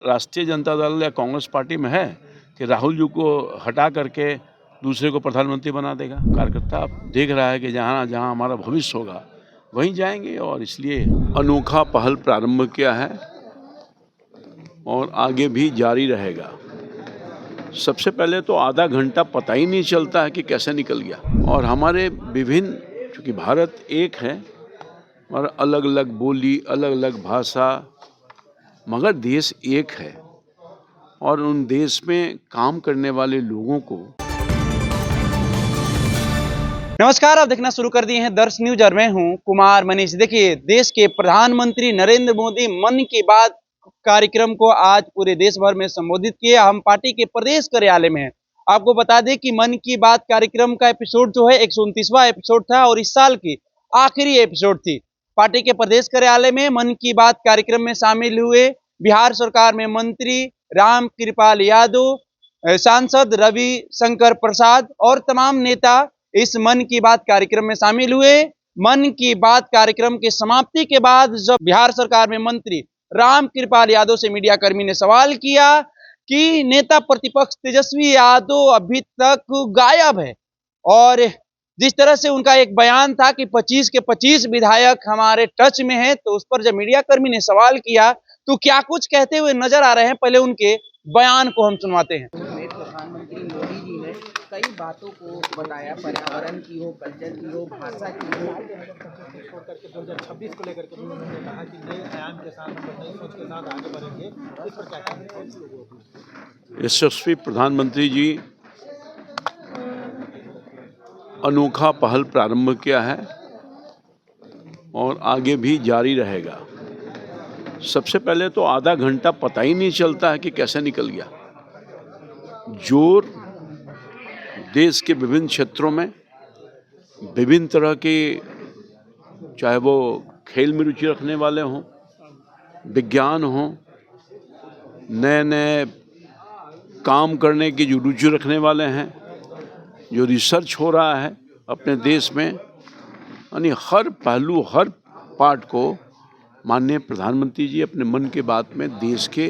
राष्ट्रीय जनता दल या कांग्रेस पार्टी में है कि राहुल जी को हटा करके दूसरे को प्रधानमंत्री बना देगा। कार्यकर्ता आप देख रहा है कि जहाँ जहाँ हमारा भविष्य होगा वहीं जाएंगे और इसलिए अनोखा पहल प्रारंभ किया है और आगे भी जारी रहेगा। सबसे पहले तो आधा घंटा पता ही नहीं चलता है कि कैसे निकल गया। और हमारे विभिन्न, चूँकि भारत एक है और अलग अलग बोली, अलग अलग भाषा, मगर देश एक है और उन देश में काम करने वाले लोगों को। नमस्कार, आप देखना शुरू कर दिए हैं दर्श न्यूज और मैं हूं कुमार मनीष। देखिए, देश के प्रधानमंत्री नरेंद्र मोदी मन की बात कार्यक्रम को आज पूरे देश भर में संबोधित किए। हम पार्टी के प्रदेश कार्यालय में हैं। आपको बता दें कि मन की बात कार्यक्रम का एपिसोड जो है 129वां एपिसोड था और इस साल की आखिरी एपिसोड थी। पार्टी के प्रदेश कार्यालय में मन की बात कार्यक्रम में शामिल हुए बिहार सरकार में मंत्री रामकृपाल यादव, सांसद रविशंकर प्रसाद और तमाम नेता इस मन की बात कार्यक्रम में शामिल हुए। मन की बात कार्यक्रम के समाप्ति के बाद जब बिहार सरकार में मंत्री रामकृपाल यादव से मीडिया कर्मी ने सवाल किया कि नेता प्रतिपक्ष तेजस्वी यादव अभी तक गायब है और जिस तरह से उनका एक बयान था कि 25 के 25 विधायक हमारे टच में हैं, तो उस पर जब मीडिया कर्मी ने सवाल किया तो क्या कुछ कहते हुए नजर आ रहे हैं, पहले उनके बयान को हम सुनवाते हैं। प्रधानमंत्री मोदी जी ने कई बातों को बताया, पर्यावरण की हो, कल्चर की हो, भाषा की हो, छोड़ करके 2026 को लेकर के उन्होंने कहा कि नए आयाम के साथ, नई सोच के साथ आगे बढ़ेंगे। इस पर क्या कहेंगे? यशस्वी प्रधानमंत्री जी अनोखा पहल प्रारंभ किया है और आगे भी जारी रहेगा। सबसे पहले तो आधा घंटा पता ही नहीं चलता है कि कैसे निकल गया। जोर देश के विभिन्न क्षेत्रों में विभिन्न तरह के, चाहे वो खेल में रुचि रखने वाले हों, विज्ञान हों, नए नए काम करने की जो रुचि रखने वाले हैं, जो रिसर्च हो रहा है अपने देश में, यानी हर पहलू, हर पार्ट को माननीय प्रधानमंत्री जी अपने मन की बात में देश के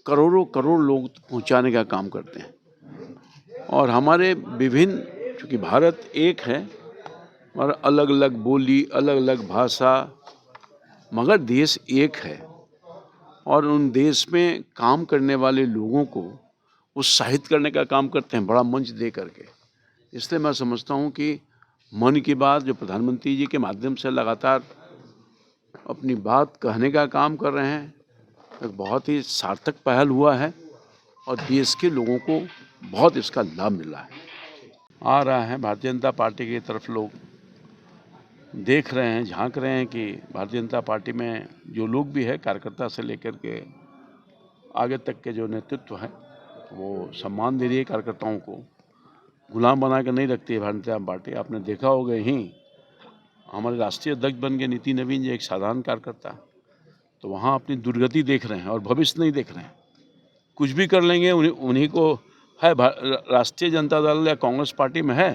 करोड़ों करोड़ लोग पहुंचाने का काम करते हैं। और हमारे विभिन्न, चूँकि भारत एक है और अलग अलग बोली, अलग अलग भाषा, मगर देश एक है और उन देश में काम करने वाले लोगों को उत्साहित करने का काम करते हैं, बड़ा मंच दे करके। इसलिए मैं समझता हूँ कि मन की बात जो प्रधानमंत्री जी के माध्यम से लगातार अपनी बात कहने का काम कर रहे हैं, एक बहुत ही सार्थक पहल हुआ है और देश के लोगों को बहुत इसका लाभ मिला है। आ रहा है भारतीय जनता पार्टी की तरफ, लोग देख रहे हैं, झांक रहे हैं कि भारतीय जनता पार्टी में जो लोग भी है, कार्यकर्ता से लेकर के आगे तक के जो नेतृत्व है, वो सम्मान दे रही है कार्यकर्ताओं को। गुलाम बना के नहीं रखती है भारतीय जनता पार्टी। आपने देखा होगा, ही हमारे राष्ट्रीय अध्यक्ष बन गए नितिन नवीन जी, एक साधारण कार्यकर्ता, तो वहाँ अपनी दुर्गति देख रहे हैं और भविष्य नहीं देख रहे हैं। कुछ भी कर लेंगे, उन्हीं को है। राष्ट्रीय जनता दल या कांग्रेस पार्टी में है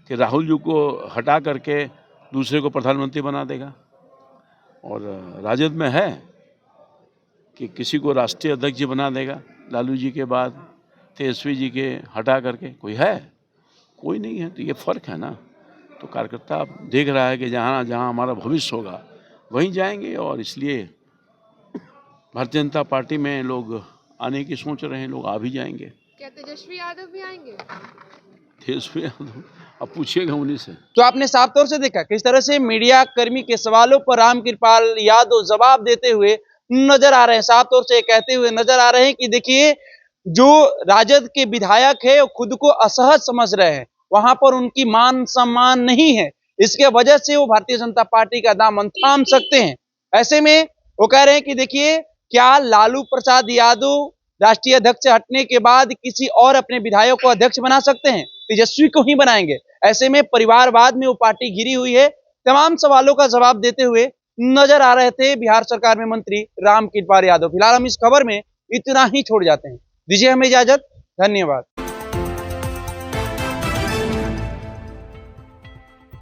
कि राहुल जी को हटा करके दूसरे को प्रधानमंत्री बना देगा। और राजद में है कि किसी को राष्ट्रीय अध्यक्ष जी बना देगा, लालू जी के बाद तेजस्वी जी के हटा करके। कोई है? कोई नहीं है। तो ये फ़र्क है ना। तो कार्यकर्ता आप देख रहा है कि जहाँ जहाँ हमारा भविष्य होगा वहीं जाएंगे और इसलिए भारतीय जनता पार्टी में लोग आने की सोच रहे हैं। लोग आ भी जाएंगे। क्या तेजस्वी यादव भी आएंगे? तेजस्वी यादव अब पूछिएगा उन्हीं से। तो आपने साफ तौर से देखा किस तरह से मीडिया कर्मी के सवालों पर रामकृपाल यादव जवाब देते हुए नजर आ रहे हैं। साफ तौर से कहते हुए नजर आ रहे हैं कि देखिए, जो राजद के विधायक है वो खुद को असहज समझ रहे हैं, वहां पर उनकी मान सम्मान नहीं है, इसके वजह से वो भारतीय जनता पार्टी का दामन थाम सकते हैं। ऐसे में वो कह रहे हैं कि देखिए, क्या लालू प्रसाद यादव राष्ट्रीय अध्यक्ष से हटने के बाद किसी और अपने विधायक को अध्यक्ष बना सकते हैं? तेजस्वी को ही बनाएंगे। ऐसे में परिवारवाद में वो पार्टी घिरी हुई है। तमाम सवालों का जवाब देते हुए नजर आ रहे थे बिहार सरकार में मंत्री रामकृपाल यादव। फिलहाल हम इस खबर में इतना ही छोड़ जाते हैं। दीजिए हमें इजाजत। धन्यवाद।